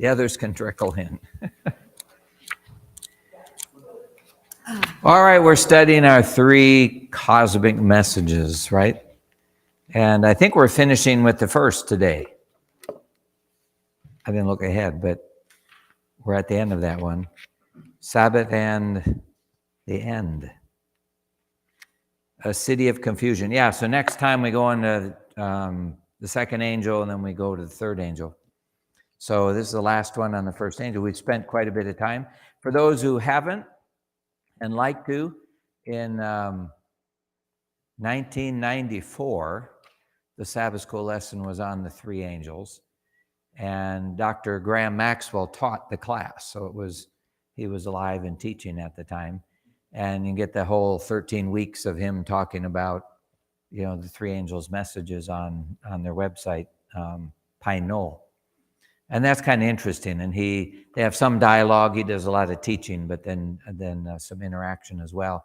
The others can trickle in. All right, we're studying our 3 cosmic messages, right? And I think we're finishing with the first today. I didn't look ahead, but we're at the end of that one. Sabbath and the end. A city of confusion. Yeah, so next time we go into the second angel, and then we go to the third angel. So this is the last one on the first angel. We've spent quite a bit of time. For those who haven't and like to, in 1994, the Sabbath school lesson was on the 3 angels, and Dr. Graham Maxwell taught the class. So he was alive and teaching at the time, and you get the whole 13 weeks of him talking about, the 3 angels' messages on their website, Pine Knoll. And that's kind of interesting. And they have some dialogue. He does a lot of teaching, but then some interaction as well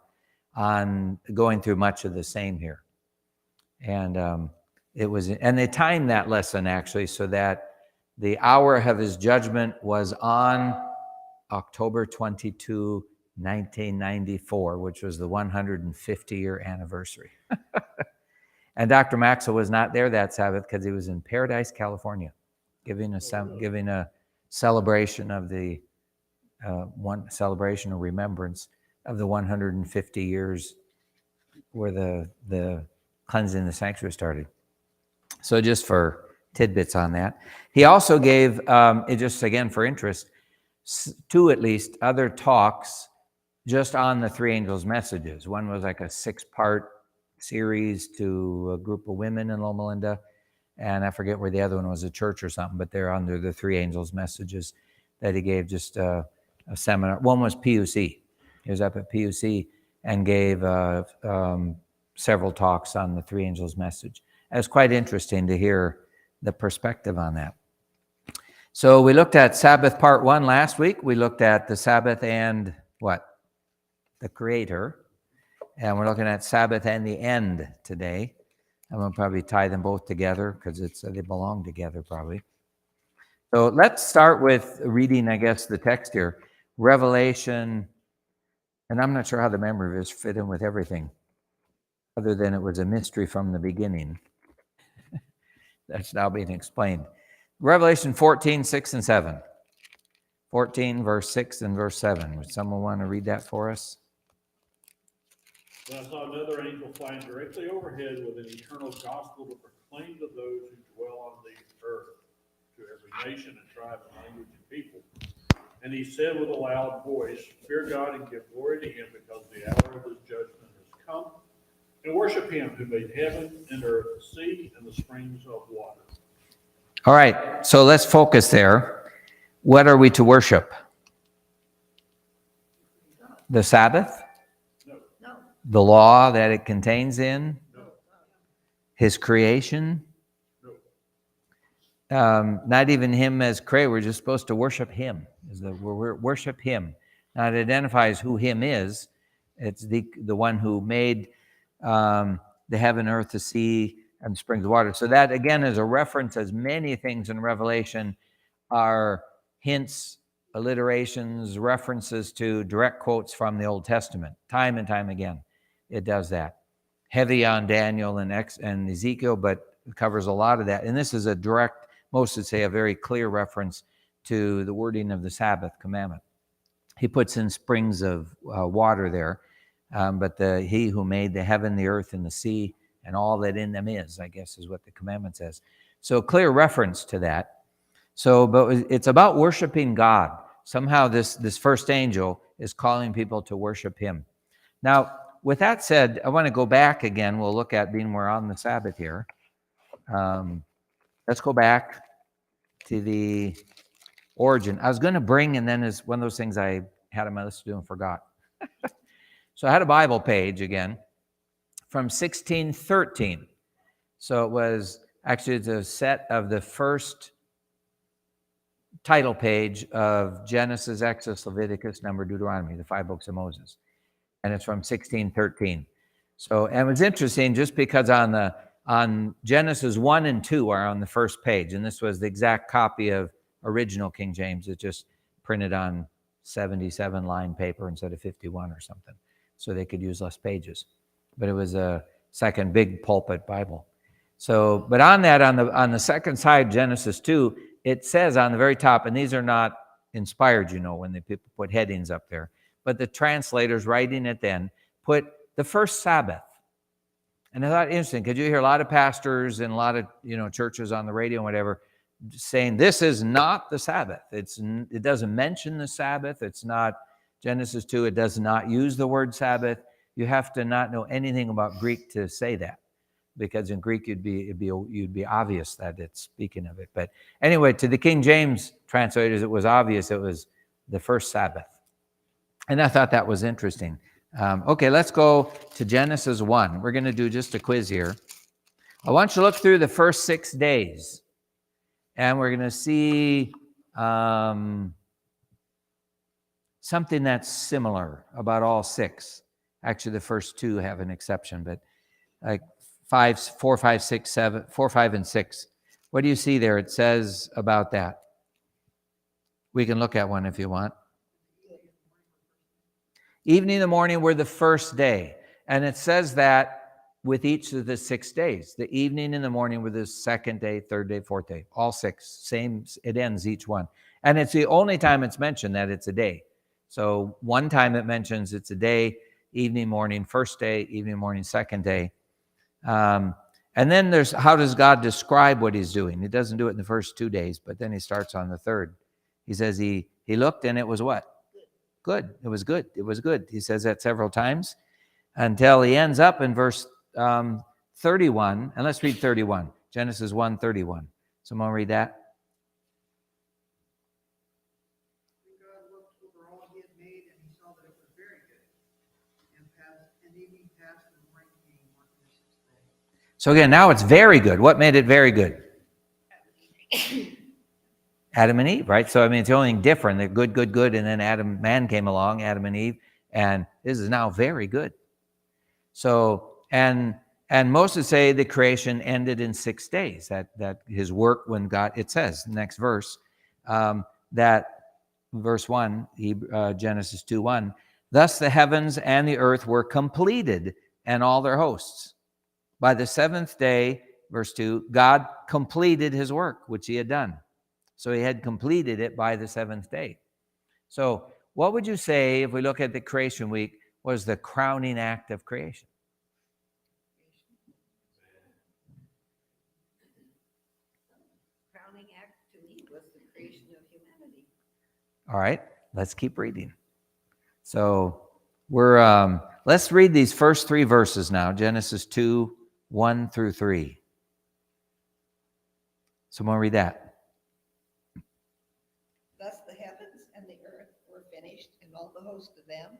on going through much of the same here. And and they timed that lesson actually so that the hour of his judgment was on October 22, 1994, which was the 150-year anniversary. And Dr. Maxwell was not there that Sabbath because he was in Paradise, California, giving a celebration of the celebration or remembrance of the 150 years where the cleansing the sanctuary started. So just for tidbits on that. He also gave, just again for interest, 2 at least other talks just on the 3 angels' messages. One was like a 6-part series to a group of women in Loma Linda, and I forget where the other one was, a church or something, but they're under the 3 angels' messages that he gave just a seminar. One was PUC. He was up at PUC and gave several talks on the 3 angels' message. It was quite interesting to hear the perspective on that. So we looked at Sabbath part 1 last week. We looked at the Sabbath and what? The Creator. And we're looking at Sabbath and the end today. I'm going to probably tie them both together because they belong together probably. So let's start with reading, I guess, the text here. Revelation, and I'm not sure how the memory verse fit in with everything, other than it was a mystery from the beginning. That's now being explained. Revelation 14, 6 and 7. 14, verse 6 and verse 7. Would someone want to read that for us? Then I saw another angel flying directly overhead with an eternal gospel to proclaim to those who dwell on the earth, to every nation and tribe and language and people. And he said with a loud voice, "Fear God and give glory to him, because the hour of his judgment has come. And worship him who made heaven and earth, the sea, and the springs of water." All right, so let's focus there. What are we to worship? The Sabbath? No. The law that it contains in? No. His creation? No. Not even him as creator. We're just supposed to worship him. Worship him. Now, it identifies who him is. It's the one who made the heaven, earth, the sea, and springs of water. So that, again, is a reference, as many things in Revelation are hints, alliterations, references to direct quotes from the Old Testament. Time and time again, it does that. Heavy on Daniel and Ezekiel, but it covers a lot of that. And this is a direct, most would say, a very clear reference to the wording of the Sabbath commandment. He puts in springs of water there, but he who made the heaven, the earth, and the sea, and all that in them is, I guess, is what the commandment says. So clear reference to that. So, but it's about worshiping God. Somehow this first angel is calling people to worship him. Now, with that said, I want to go back again. We'll look at we're on the Sabbath here. Let's go back to the origin. I was going to bring, and then is one of those things I had on my list to do and forgot. So I had a Bible page again from 1613. So it was actually the set of the first title page of Genesis, Exodus, Leviticus, Number, Deuteronomy, the 5 books of Moses. And it's from 1613. So, and it was interesting just because on Genesis 1 and 2 are on the first page, and this was the exact copy of original King James. It's just printed on 77 line paper instead of 51 or something, so they could use less pages. But it was a second big pulpit Bible. So, but on that, on the second side, Genesis 2, it says on the very top, and these are not inspired, when the people put headings up there, but the translators writing it then put the first Sabbath. And I thought interesting, because you hear a lot of pastors and a lot of churches on the radio and whatever saying this is not the Sabbath. It doesn't mention the Sabbath. It's not Genesis 2. It does not use the word Sabbath. You have to not know anything about Greek to say that, because in Greek you'd be obvious that it's speaking of it. But anyway, to the King James translators, it was obvious it was the first Sabbath, and I thought that was interesting. Okay, let's go to Genesis 1. We're going to do just a quiz here. I want you to look through the first 6 days, and we're going to see something that's similar about all 6. Actually, the first 2 have an exception, but like 4, 5, 6, 7, 4, 5, and 6. What do you see there? It says about that. We can look at one if you want. Evening and the morning were the first day. And it says that with each of the 6 days. The evening and the morning were the second day, third day, fourth day. All 6. Same, it ends each one. And it's the only time it's mentioned that it's a day. So one time it mentions it's a day, evening, morning, first day, evening, morning, second day. And then there's, how does God describe what he's doing? He doesn't do it in the first 2 days, but then he starts on the third. He says he looked and it was what? Good. It was good. It was good. He says that several times until he ends up in verse 31. And let's read 31. Genesis 1:31. Someone read that? God looked over all he had made, and he saw that it was very good. And evening passed, and morning came on the 6th day. So again, now it's very good. What made it very good? Adam and Eve, right? So I mean, it's the only thing different. They're good, good, good, and then man came along, Adam and Eve, and this is now very good. So and most would say the creation ended in 6 days. That his work when God, it says next verse, that verse 1, Genesis 2:1. Thus the heavens and the earth were completed, and all their hosts. By the 7th day, verse 2, God completed his work which he had done. So he had completed it by the 7th day. So what would you say, if we look at the creation week, was the crowning act of creation? Crowning act to me was the creation of humanity. All right, let's keep reading. So let's read these first 3 verses now. Genesis 2:1 through 3. Someone read that. Thus the heavens and the earth were finished, and all the host of them.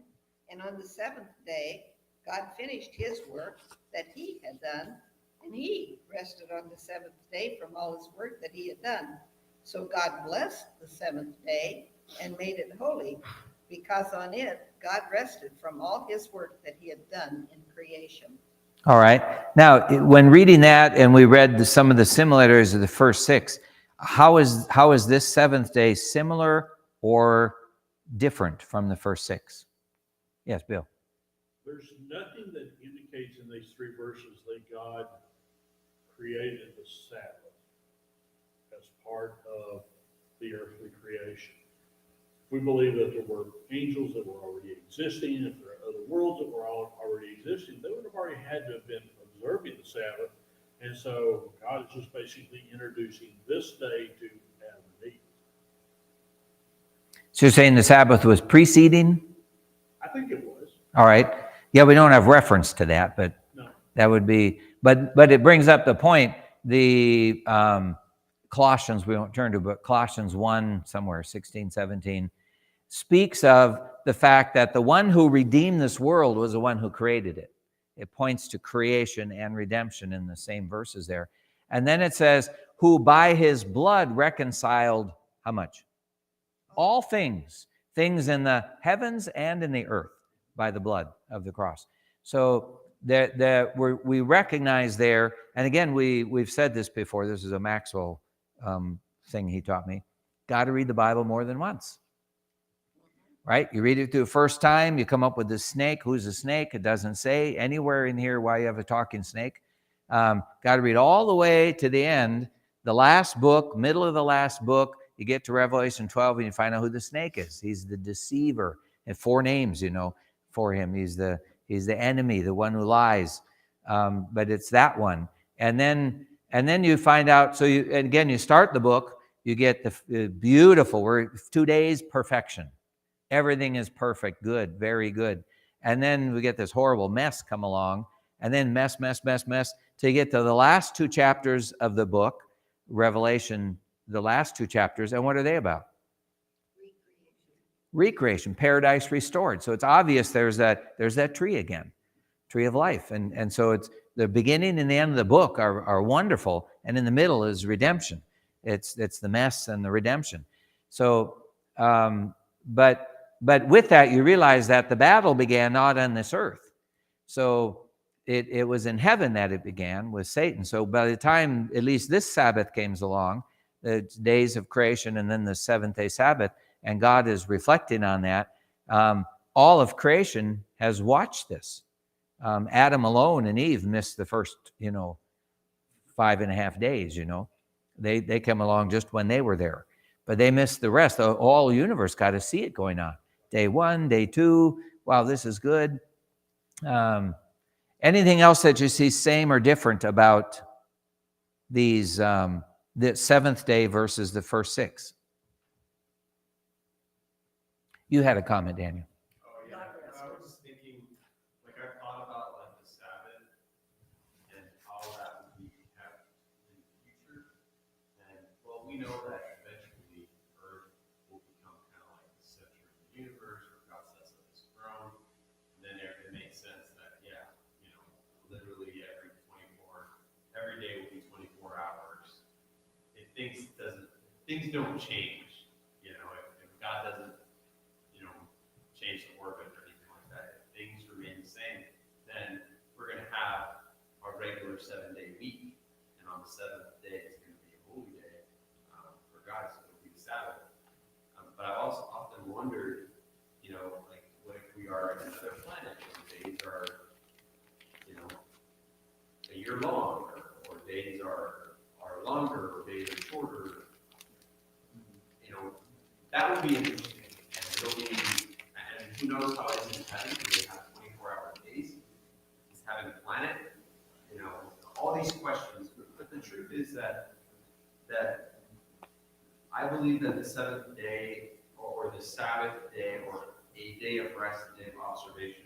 And on the 7th day, God finished his work that he had done, and he rested on the 7th day from all his work that he had done. So God blessed the 7th day and made it holy, because on it God rested from all his work that he had done in creation. All right. Now, when reading that, and we read some of the similarities of the first 6, how is this 7th day similar or different from the first 6? Yes, Bill. There's nothing that indicates in these 3 verses that God created the Sabbath as part of the earthly creation. We believe that there were angels that were already existing. If there are other worlds that were already existing, they would have already had to have been observing the Sabbath. And so God is just basically introducing this day to Adam and Eve. So you're saying the Sabbath was preceding? I think it was. All right. Yeah, we don't have reference to that, but No. that would be, but it brings up the point, the Colossians, we won't turn to, but Colossians 1, somewhere, 16, 17, speaks of the fact that the one who redeemed this world was the one who created it. It points to creation and redemption in the same verses there. And then it says, who by his blood reconciled, how much? All things in the heavens and in the earth by the blood of the cross. So we recognize there, and again, we've said this before, this is a Maxwell thing he taught me, got to read the Bible more than once. Right? You read it through the first time, you come up with the snake. Who's the snake? It doesn't say anywhere in here why you have a talking snake. Got to read all the way to the end, the last book, middle of the last book. You get to Revelation 12 and you find out who the snake is. He's the deceiver. And 4 names, for him. He's the enemy, the one who lies. But it's that one. And then you find out. So you start the book. You get the beautiful. We're 2 days perfection. Everything is perfect, good, very good. And then we get this horrible mess come along, and then mess, till you get to the last 2 chapters of the book, Revelation, the last 2 chapters. And what are they about? Recreation, paradise restored. So it's obvious there's that tree again, tree of life. And so it's the beginning and the end of the book are wonderful, and in the middle is redemption. It's the mess and the redemption. So, but with that, you realize that the battle began not on this earth. So it was in heaven that it began with Satan. So by the time at least this Sabbath came along, the days of creation and then the 7th-day Sabbath, and God is reflecting on that, all of creation has watched this. Adam alone and Eve missed the first, 5.5 days, They came along just when they were there. But they missed the rest. All universe got to see it going on. Day 1, day 2, wow, this is good. Anything else that you see same or different about these, the 7th day versus the first 6? You had a comment, Daniel. Oh, yeah. I was just thinking, I've thought about the Sabbath and how that would be kept in the future. And well, we know that eventually Earth will become kind of like the center of the universe, where God sets up His throne. And then it makes sense that literally every day will be 24 hours. If things don't change, if God doesn't change the orbit or anything like that. If things remain the same, then we're going to have our regular 7-day week, and on the 7th day it's going to be a holy day for God, so it'll be the Sabbath. But I also often wondered, what if we are in another planet and days are, a year long, or days are longer, or days are shorter? That would be interesting, and it'll be. And who knows how it is in heaven, because they have 24-hour days. Is heaven a planet? All these questions. But the truth is that I believe that the 7th day, or the Sabbath day, or a day of rest, a day of observation,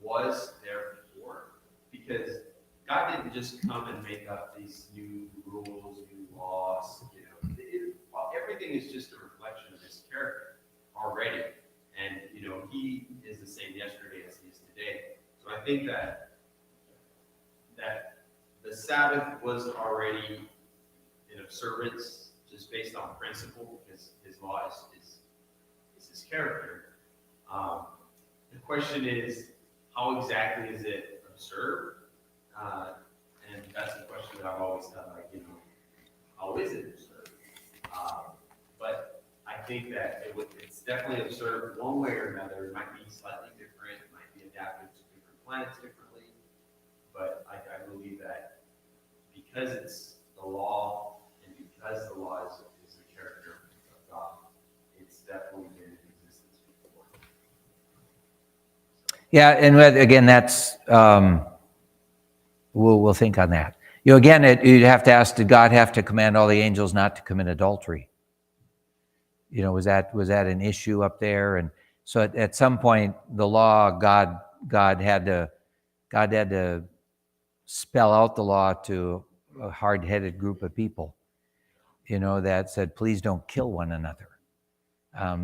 was there before. Because God didn't just come and make up these new rules, new laws. Everything is just a reflection of His character already. And, He is the same yesterday as He is today. So I think that the Sabbath was already in observance just based on principle, because His law is His character. The question is, how exactly is it observed? And that's the question that I've always had, how is it observed? But I think that it's definitely observed one way or another. It might be slightly different, it might be adapted to different planets differently. But I believe that because it's the law, and because the law is the character of God, it's definitely been in existence before. Yeah, and again, that's we'll think on that. Again, you'd have to ask: did God have to command all the angels not to commit adultery? Was that an issue up there? And so at some point, the law, God had to spell out the law to a hard-headed group of people, that said, please don't kill one another.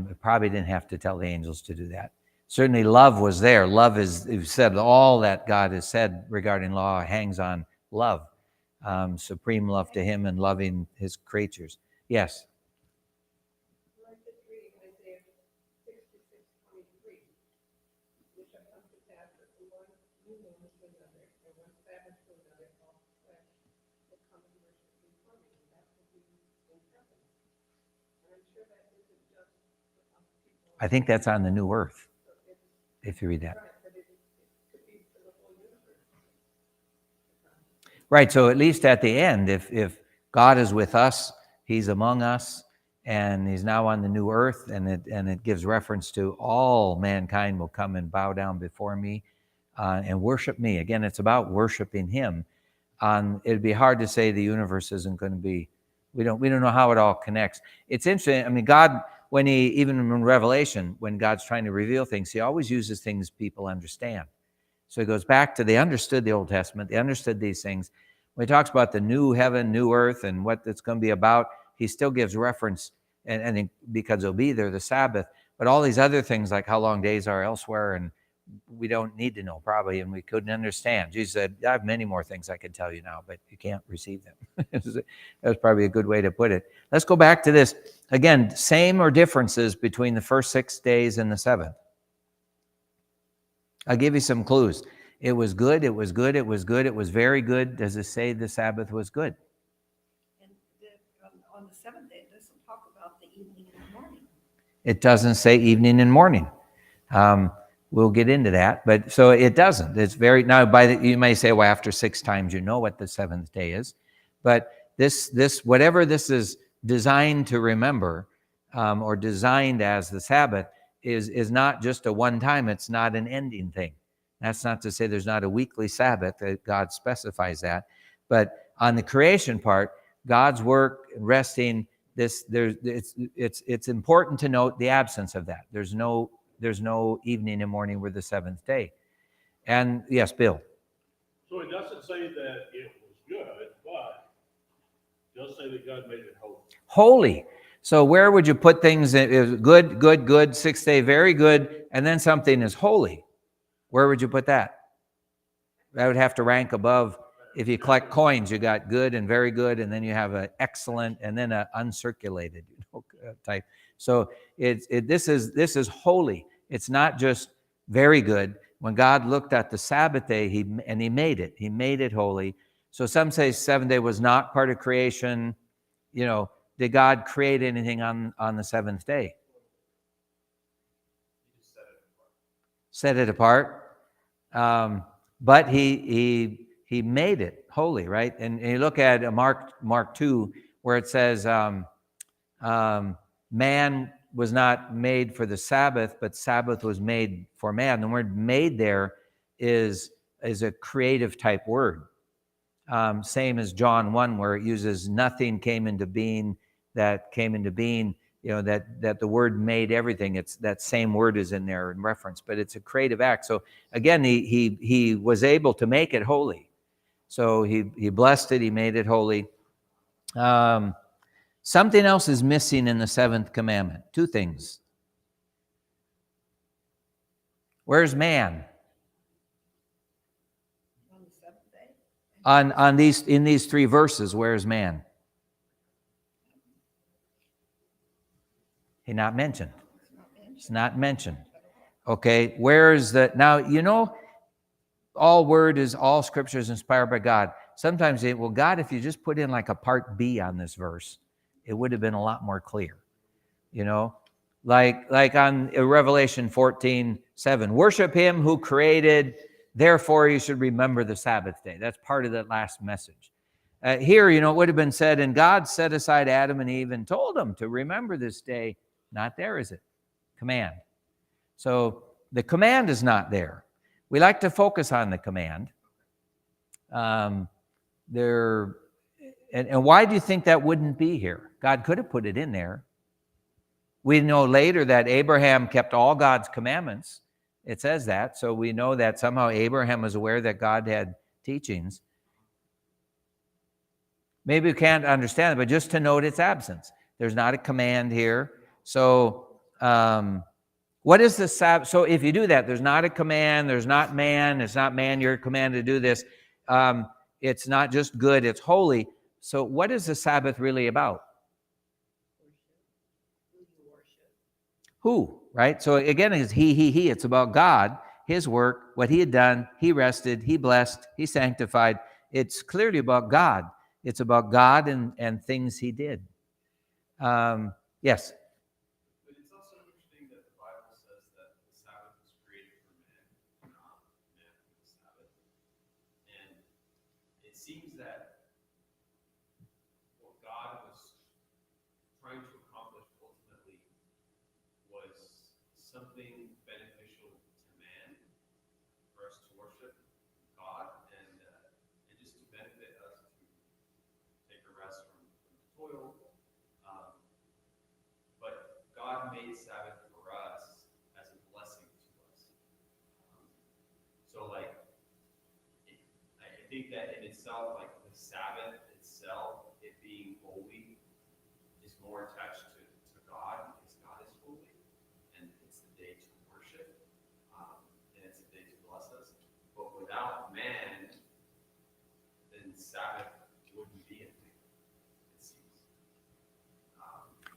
It probably didn't have to tell the angels to do that. Certainly love was there. Love is said, all that God has said regarding law hangs on love, supreme love to Him and loving His creatures. Yes? I'm just reading Isaiah 66:23. Which shall come to pass that from one new moon to another, and one Sabbath to another, all flesh will come and worship before me. And that will be in heaven. I'm sure that isn't just for us people. I think that's on the new earth, if you read that. Right, but it could be for the whole universe. Right. So at least at the end, if God is with us, he's among us, and he's now on the new earth, and it gives reference to all mankind will come and bow down before me and worship me. Again, it's about worshiping him. It'd be hard to say the universe isn't going to be, we don't know how it all connects. It's interesting. I mean, God, even in Revelation, when God's trying to reveal things, he always uses things people understand. So he goes back to, they understood the Old Testament, they understood these things. When he talks about the new heaven, new earth, and what it's going to be about, he still gives reference, and because it'll be there, the Sabbath, but all these other things like how long days are elsewhere, and we don't need to know probably, and we couldn't understand. Jesus said, I have many more things I could tell you now, but you can't receive them. That's probably a good way to put it. Let's go back to this. Again, same or differences between the first 6 days and the seventh. I'll give you some clues. It was good, it was good, it was good, it was very good. Does it say the Sabbath was good? And on the seventh day, it doesn't talk about the evening and the morning. It doesn't say evening and morning. We'll get into that, but so it doesn't. It's very, now you may say, well, after 6 times you know what the seventh day is, but this whatever this is designed to remember, or designed as the Sabbath, is not just a one time. It's not an ending thing. That's not to say there's not a weekly Sabbath, that God specifies that, but on the creation part, God's work, resting, it's important to note the absence of that. There's no evening and morning with the seventh day. And yes, Bill. So it doesn't say that it was good, but it does say that God made it holy. Holy. So where would you put things? It was good, good, good, 6th day, very good, and then something is holy. Where would you put that? That would have to rank above. If you collect coins, you got good and very good, and then you have an excellent, and then an uncirculated type. So this is holy. It's not just very good. When God looked at the Sabbath day, he made it. He made it holy. So some say 7th day was not part of creation. Did God create anything on the 7th day? He just set Set it apart. it apart. But he made it holy, right? And you look at Mark 2, where it says, man was not made for the Sabbath, but Sabbath was made for man. The word made there is a creative type word. Same as John 1, where it uses nothing came into being, that came into being, that the word made everything. It's that same word is in there in reference, but it's a creative act. So again, he was able to make it holy. So he blessed it, he made it holy. Something else is missing in the 7th commandment. 2 things. Where's man? On the seventh day? In these 3 verses, where's man? He's not mentioned. It's not mentioned. Okay, where is the, now, all scripture is inspired by God. Sometimes God, if you just put in like a part B on this verse, it would have been a lot more clear. Like on Revelation 14:7, worship him who created, therefore you should remember the Sabbath day. That's part of that last message. Here, it would have been said, and God set aside Adam and Eve and told them to remember this day. Not there, is it? Command. So the command is not there. We like to focus on the command. And why do you think that wouldn't be here? God could have put it in there. We know later that Abraham kept all God's commandments. It says that. So we know that somehow Abraham was aware that God had teachings. Maybe we can't understand it, but just to note its absence. There's not a command here. So what is the Sabbath? So if you do that, there's not a command, there's not man, it's not man, you're commanded to do this. It's not just good, it's holy. So what is the Sabbath really about? Who, right? So again, it's he. It's about God, his work, what he had done. He rested, he blessed, he sanctified. It's clearly about God. It's about God and things he did. Yes. But it's also interesting that the Bible says that the Sabbath was created for man, not man for the Sabbath. And it seems that what God was trying to accomplish ultimately was something beneficial to man, for us to worship God, and just to benefit us to take a rest from toil. Um, but God made Sabbath for us as a blessing to us. So, like, I think that in itself, like the Sabbath itself, it being holy, is more attached to God because God is holy, and it's the day to worship, and it's the day to bless us. But without man, then Sabbath wouldn't be a thing, it seems.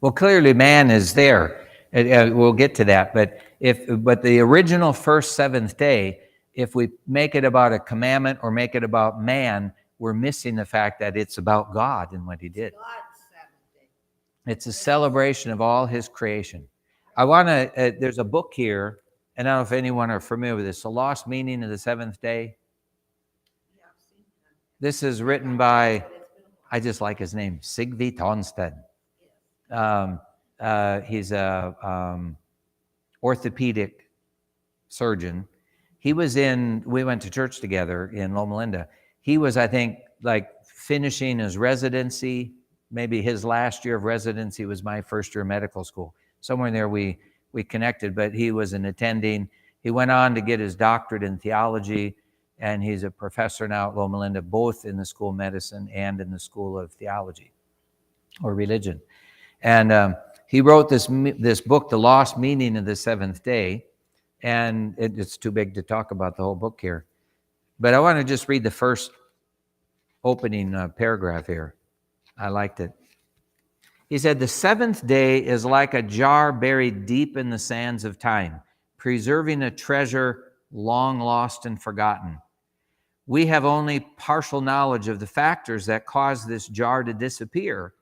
Well, clearly man is there. We'll get to that. But the original first seventh day, if we make it about a commandment or make it about man, we're missing the fact that it's about God and what he did. God's Sabbath day. It's a celebration of all his creation. I want to, there's a book here, and I don't know if anyone are familiar with this, The Lost Meaning of the Seventh Day. Yeah, I've seen that. This is written by, But it's been a while. I just like his name, Sigve Tonstad. Yes. He's a orthopedic surgeon. We went to church together in Loma Linda. He was, I think, like finishing his residency. Maybe his last year of residency was my first year of medical school. Somewhere in there we connected, but he was an attending. He went on to get his doctorate in theology, and he's a professor now at Loma Linda, both in the School of Medicine and in the School of Theology or Religion. And he wrote this book, The Lost Meaning of the Seventh Day, and it's too big to talk about the whole book here. But I want to just read the first opening paragraph here. I liked it. He said, "The seventh day is like a jar buried deep in the sands of time, preserving a treasure long lost and forgotten. We have only partial knowledge of the factors that cause this jar to disappear,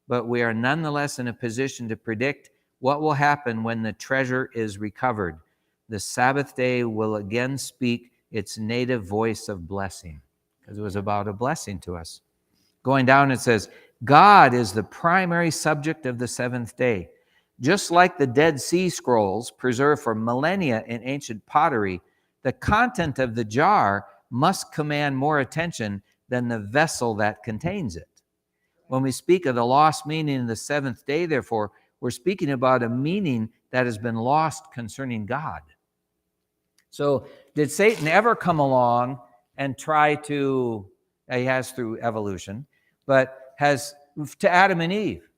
but we are nonetheless in a position to predict what will happen when the treasure is recovered. The Sabbath day will again speak its native voice of blessing," because it was about a blessing to us. Going down, it says, "God is the primary subject of the seventh day. Just like the Dead Sea Scrolls preserved for millennia in ancient pottery, the content of the jar must command more attention than the vessel that contains it. When we speak of the lost meaning of the seventh day, therefore, we're speaking about a meaning that has been lost concerning God." So did Satan ever come along and try to, he has through evolution, but has to Adam and Eve,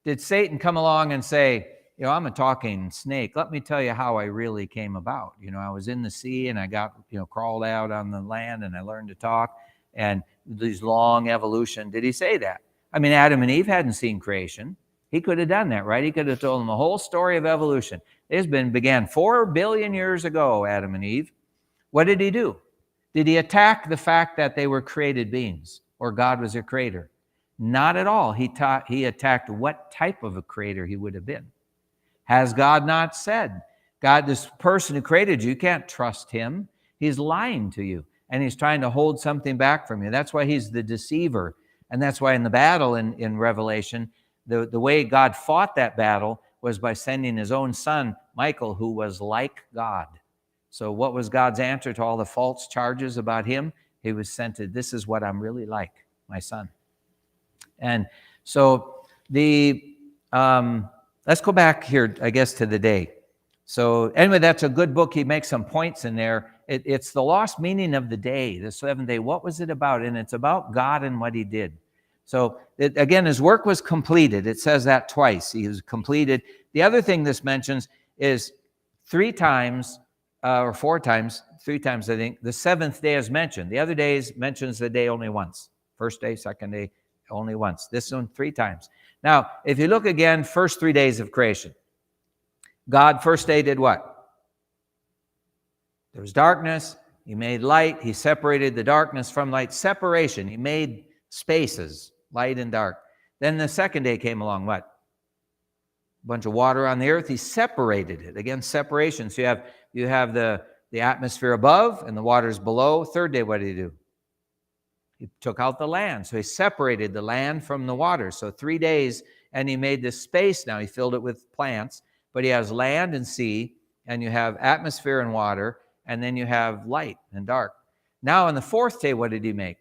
did Satan come along and say, I'm a talking snake. Let me tell you how I really came about. I was in the sea and I got, crawled out on the land and I learned to talk, and these long evolution. Did he say that? I mean, Adam and Eve hadn't seen creation. He could have done that, right? He could have told them the whole story of evolution. Began 4 billion years ago, Adam and Eve. What did he do? Did he attack the fact that they were created beings or God was a creator? Not at all. He attacked what type of a creator he would have been. Has God not said, God, this person who created you can't trust him. He's lying to you, and he's trying to hold something back from you. That's why he's the deceiver. And that's why in the battle in Revelation, the way God fought that battle was by sending his own son, Michael, who was like God. So what was God's answer to all the false charges about him? He was sent to, this is what I'm really like, my son. And so let's go back here, I guess, to the day. So anyway, that's a good book. He makes some points in there. It's the lost meaning of the day, the seventh day. What was it about? And it's about God and what he did. So again, his work was completed. It says that twice. He was completed. The other thing this mentions is 3 times or 4 times, 3 times, I think, the seventh day is mentioned. The other days mentions the day only once. First day, second day, only once. This one 3 times. Now, if you look again, first 3 days of creation, God first day did what? There was darkness. He made light. He separated the darkness from light. Separation. He made spaces, light and dark. Then the second day came along, what? bunch of water on the earth. He separated it. Again, separation. So you have the atmosphere above and the waters below. Third day, what did he do? He took out the land. So he separated the land from the water. So 3 days, and he made this space now. He filled it with plants, but he has land and sea, and you have atmosphere and water, and then you have light and dark. Now on the fourth day, what did he make?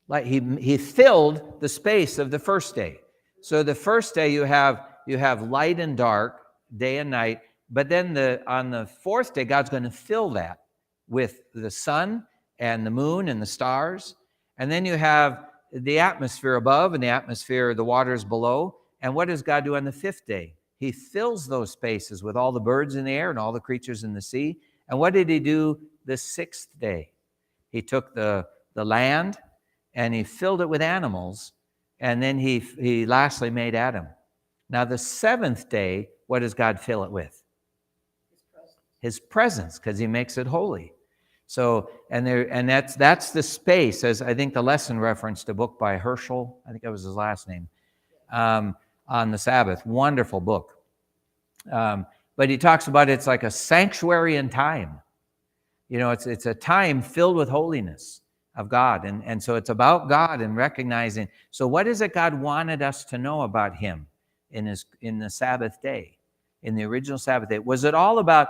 Like he filled the space of the first day. So the first day you have light and dark, day and night, but then on the fourth day, God's going to fill that with the sun and the moon and the stars. And then you have the atmosphere above and the atmosphere, the waters below. And what does God do on the fifth day? He fills those spaces with all the birds in the air and all the creatures in the sea. And what did he do the sixth day? He took the land and he filled it with animals. And then he lastly made Adam. Now the seventh day, what does God fill it with? His presence, because he makes it holy. So, and that's the space, as I think the lesson referenced a book by Herschel, I think that was his last name, on the Sabbath. Wonderful book. But he talks about it's like a sanctuary in time. You know, it's a time filled with holiness of God. And so it's about God and recognizing. So what is it God wanted us to know about him in the Sabbath day, in the original Sabbath day? Was it all about,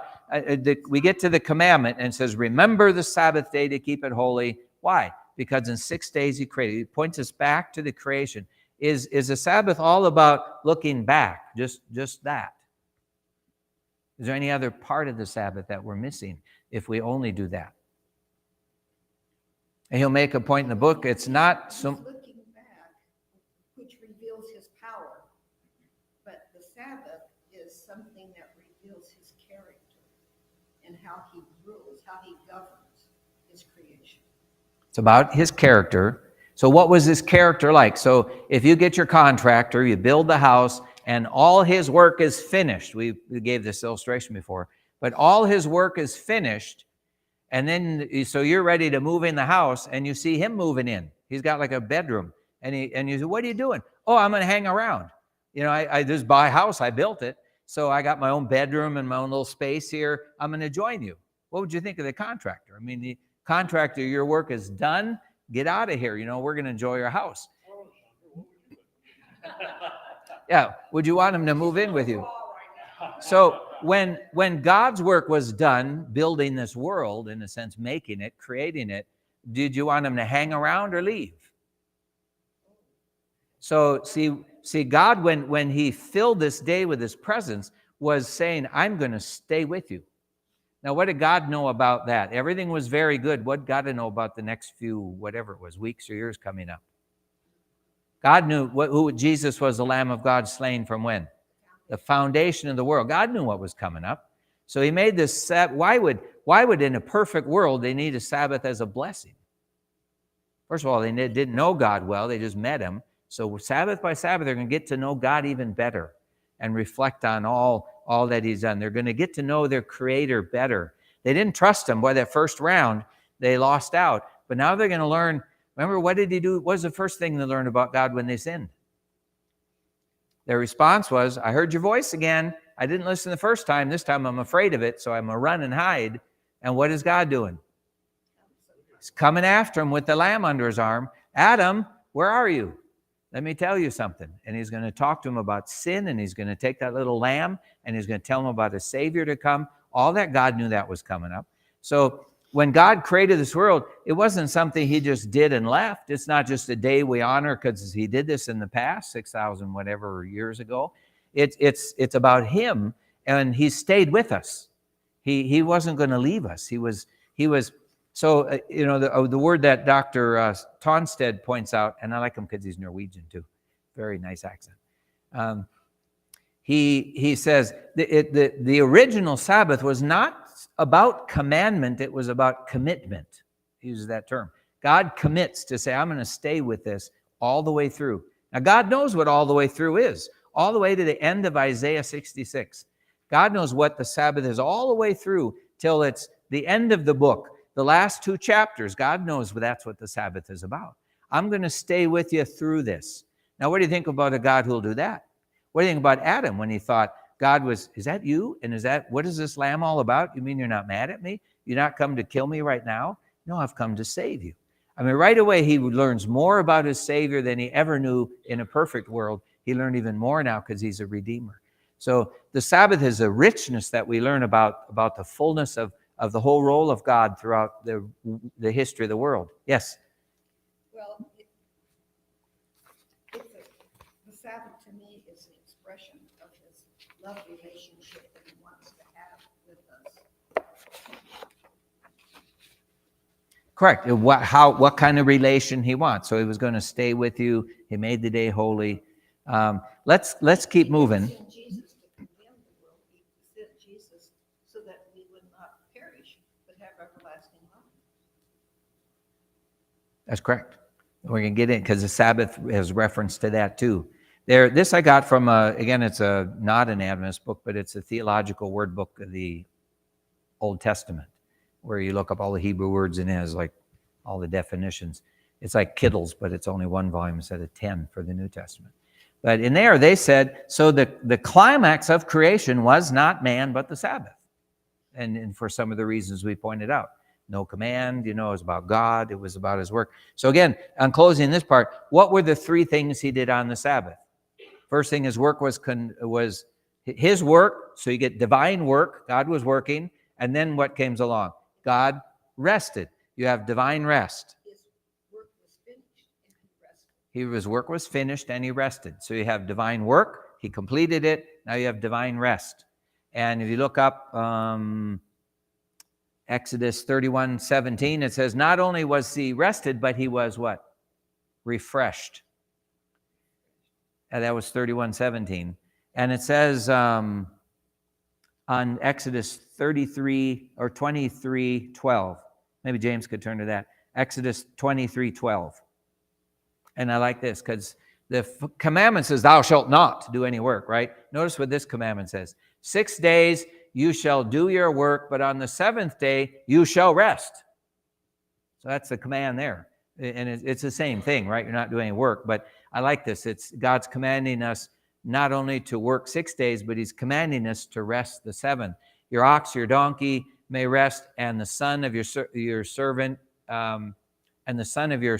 we get to the commandment and it says, remember the Sabbath day to keep it holy. Why? Because in 6 days he created. He points us back to the creation. Is the Sabbath all about looking back? Just that? Is there any other part of the Sabbath that we're missing if we only do that? And he'll make a point in the book. It's not so. Looking back, which reveals his power, but the Sabbath is something that reveals his character and how he rules, how he governs his creation. It's about his character. So what was his character like? So if you get your contractor, you build the house, and all his work is finished. We gave this illustration before, but all his work is finished. And then, so you're ready to move in the house, and you see him moving in. He's got like a bedroom, and you say, "What are you doing?" "Oh, I'm going to hang around. You know, I just buy a house. I built it, so I got my own bedroom and my own little space here. I'm going to join you." What would you think of the contractor? I mean, the contractor, your work is done. Get out of here. You know, we're going to enjoy your house. Yeah, would you want him to move in with you? So when God's work was done, building this world, in a sense, making it, creating it, did you want him to hang around or leave? So see, God, when he filled this day with his presence, was saying, I'm going to stay with you. Now, what did God know about that? Everything was very good. What did God know about the next few, whatever it was, weeks or years coming up? God knew who Jesus was, the Lamb of God slain from when? The foundation of the world. God knew what was coming up. So he made this, why would in a perfect world they need a Sabbath as a blessing? First of all, they didn't know God well. They just met him. So Sabbath by Sabbath, they're going to get to know God even better and reflect on all that he's done. They're going to get to know their Creator better. They didn't trust him. Boy, that first round, they lost out. But now they're going to learn. Remember, what did he do? What was the first thing they learned about God when they sinned? Their response was, I heard your voice again. I didn't listen the first time. This time I'm afraid of it, so I'm going to run and hide. And what is God doing? He's coming after him with the lamb under his arm. Adam, where are you? Let me tell you something. And he's going to talk to him about sin, and he's going to take that little lamb, and he's going to tell him about a Savior to come. All that, God knew that was coming up. So when God created this world, it wasn't something he just did and left. It's not just a day we honor because he did this in the past, 6,000 whatever years ago. It's about him, and he stayed with us. He wasn't going to leave us. He was. So the word that Dr. Tonstead points out, and I like him because he's Norwegian too, very nice accent. He says the original Sabbath was not about commandment, it was about commitment. He uses that term. God commits to say, I'm going to stay with this all the way through. Now, God knows what all the way through is, all the way to the end of Isaiah 66. God knows what the Sabbath is all the way through till it's the end of the book. The last 2 chapters, God knows that's what the Sabbath is about. I'm going to stay with you through this. Now, what do you think about a God who will do that? What do you think about Adam when he thought God was, is that you? And what is this lamb all about? You mean you're not mad at me? You're not come to kill me right now? No, I've come to save you. I mean, right away, he learns more about his Savior than he ever knew in a perfect world. He learned even more now because he's a Redeemer. So the Sabbath is a richness that we learn about the fullness of the whole role of God throughout the history of the world. Yes? Well, the Sabbath to me is an expression of his love relationship that he wants to have with us. Correct. What kind of relation he wants. So he was going to stay with you. He made the day holy. Let's keep moving. He sent Jesus to condemn the world. He sent Jesus so that we would not perish, but have everlasting life. That's correct. We're going to get in because the Sabbath has reference to that too. This I got from, again, it's not an Adventist book, but it's a theological word book of the Old Testament, where you look up all the Hebrew words and it has like all the definitions. It's like Kittle's, but it's only one volume instead of 10 for the New Testament. But in there, they said, so the climax of creation was not man, but the Sabbath. And for some of the reasons we pointed out. No command, it was about God. It was about his work. So again, on closing this part, what were the three things he did on the Sabbath? First thing, his work was his work. So you get divine work. God was working. And then what came along? God rested. You have divine rest. His work was finished and he rested. His work was finished and he rested. So you have divine work. He completed it. Now you have divine rest. And if you look up Exodus 31:17, it says, not only was he rested, but he was what? Refreshed. And that was 31:17. And it says on Exodus 33 or 23:12. Maybe James could turn to that. Exodus 23:12. And I like this because the commandment says, thou shalt not do any work, right? Notice what this commandment says. 6 days you shall do your work, but on the seventh day you shall rest. So that's the command there. And it's the same thing, right? You're not doing any work. But I like this. It's God's commanding us not only to work 6 days, but he's commanding us to rest the seventh. Your ox, your donkey may rest, and the son of your servant, and the son of your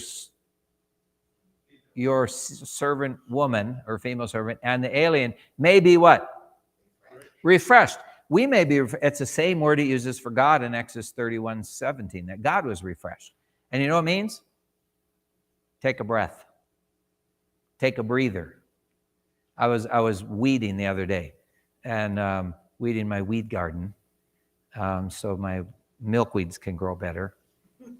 servant woman or female servant, and the alien may be what? Refreshed. We may be, it's the same word he uses for God in Exodus 31:17, that God was refreshed. And you know what it means? Take a breath. Take a breather. I was weeding the other day, and weeding my weed garden, so my milkweeds can grow better.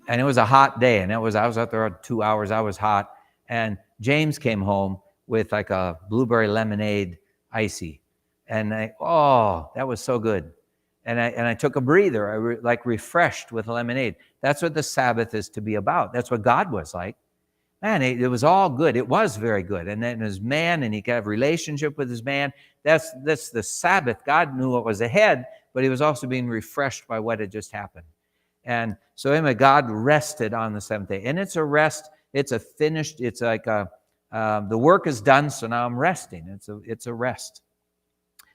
And it was a hot day, and I was out there 2 hours. I was hot, and James came home with like a blueberry lemonade icy, and that was so good. And I took a breather. I refreshed with lemonade. That's what the Sabbath is to be about. That's what God was like. Man, it was all good. It was very good. And then his man, and he could have a relationship with his man. That's the Sabbath. God knew what was ahead, but he was also being refreshed by what had just happened. And so anyway, God rested on the seventh day. And it's a rest. It's a finished, it's like the work is done, so now I'm resting. It's a rest.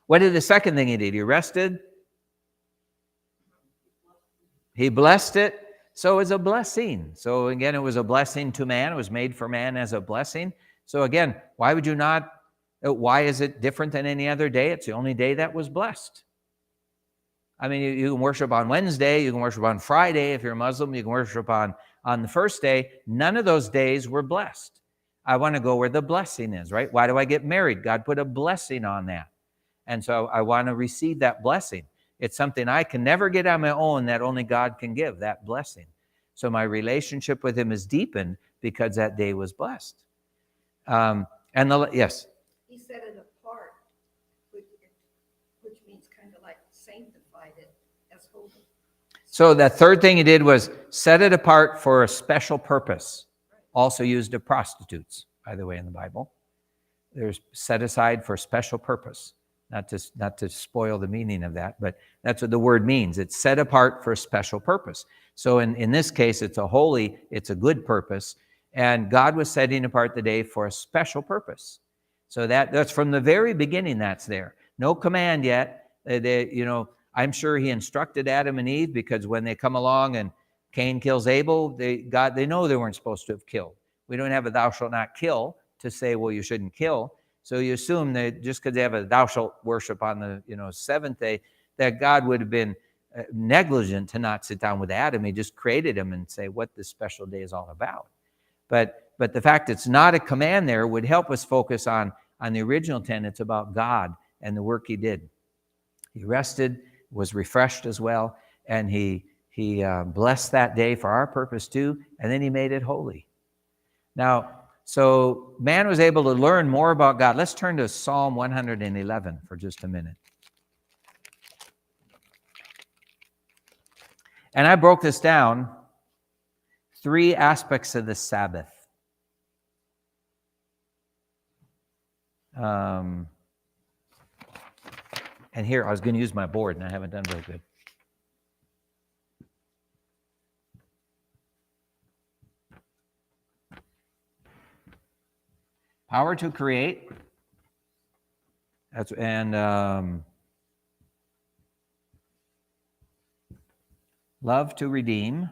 What did the second thing he did? He rested. He blessed it. So it's a blessing. So again, it was a blessing to man. It was made for man as a blessing. So again, why is it different than any other day? It's the only day that was blessed. I mean, you can worship on Wednesday, you can worship on Friday if you're a Muslim, you can worship on the first day. None of those days were blessed. I want to go where the blessing is, right? Why do I get married? God put a blessing on that. And so I want to receive that blessing. It's something I can never get on my own that only God can give, that blessing. So my relationship with him is deepened because that day was blessed. Yes? He set it apart, which means kind of like sanctified it as holy. So the third thing he did was set it apart for a special purpose. Also used of prostitutes, by the way, in the Bible. There's set aside for a special purpose. Not to spoil the meaning of that, but that's what the word means. It's set apart for a special purpose. So in this case, it's a good purpose. And God was setting apart the day for a special purpose. So that's from the very beginning that's there. No command yet. I'm sure he instructed Adam and Eve, because when they come along and Cain kills Abel, they know they weren't supposed to have killed. We don't have a thou shalt not kill to say, well, you shouldn't kill. So you assume that just because they have a thou shalt worship on the seventh day, that God would have been negligent to not sit down with Adam. He just created him and say what this special day is all about. But the fact it's not a command there would help us focus on the original tenets about God and the work he did. He rested, was refreshed as well, and he blessed that day for our purpose too, and then he made it holy. Now, so man was able to learn more about God. Let's turn to Psalm 111 for just a minute. And I broke this down, 3 aspects of the Sabbath. And here, I was going to use my board, and I haven't done very good. Power to create. Love to redeem.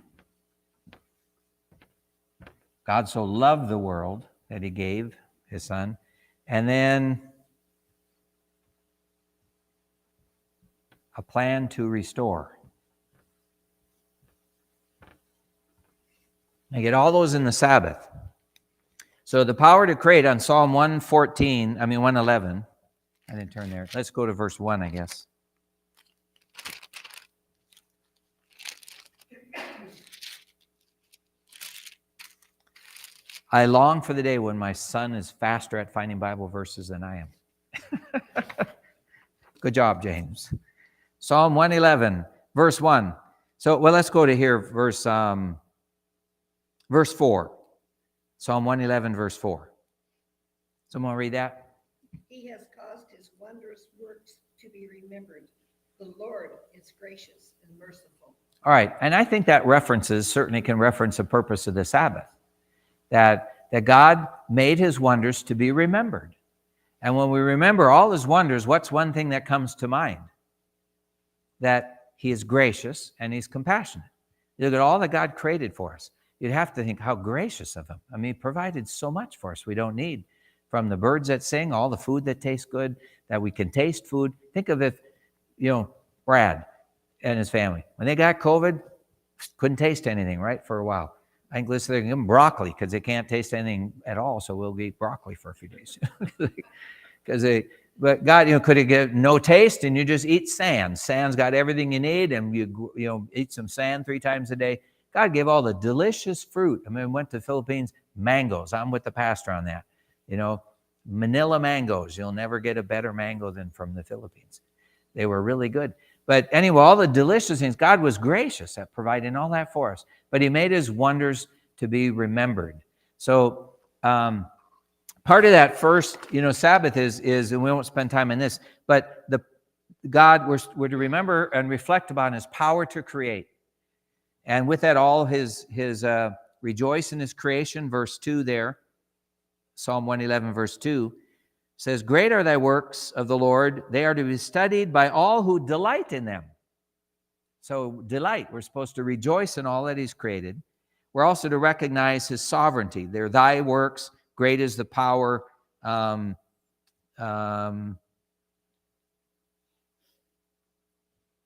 God so loved the world that he gave his son. And then a plan to restore. I get all those in the Sabbath. So the power to create on Psalm 111. I didn't turn there. Let's go to verse 1, I guess. I long for the day when my son is faster at finding Bible verses than I am. Good job, James. Psalm 111, verse 1. So, let's go to here, verse 4. Psalm 111, verse 4. Someone read that? He has caused his wondrous works to be remembered. The Lord is gracious and merciful. All right, and I think that certainly can reference the purpose of the Sabbath. That God made his wonders to be remembered. And when we remember all his wonders, what's one thing that comes to mind? That he is gracious and he's compassionate. Look at all that God created for us. You'd have to think how gracious of him. I mean, he provided so much for us we don't need. From the birds that sing, all the food that tastes good, that we can taste food. Think of if, Brad and his family, when they got COVID, couldn't taste anything, right, for a while. I think let's give them broccoli because they can't taste anything at all, so we'll eat broccoli for a few days. But God, could have given no taste, and you just eat sand. Sand's got everything you need, and you eat some sand 3 times a day. God gave all the delicious fruit. I mean, went to the Philippines, mangoes. I'm with the pastor on that. Manila mangoes. You'll never get a better mango than from the Philippines. They were really good. But anyway, all the delicious things, God was gracious at providing all that for us. But he made his wonders to be remembered. So part of that first, Sabbath is, and we won't spend time on this, but God we're to remember and reflect upon his power to create. And with that, all his rejoice in his creation, verse 2 there, Psalm 111, verse 2, says, great are thy works of the Lord. They are to be studied by all who delight in them. So delight, we're supposed to rejoice in all that he's created. We're also to recognize his sovereignty. They're thy works. Great is the power.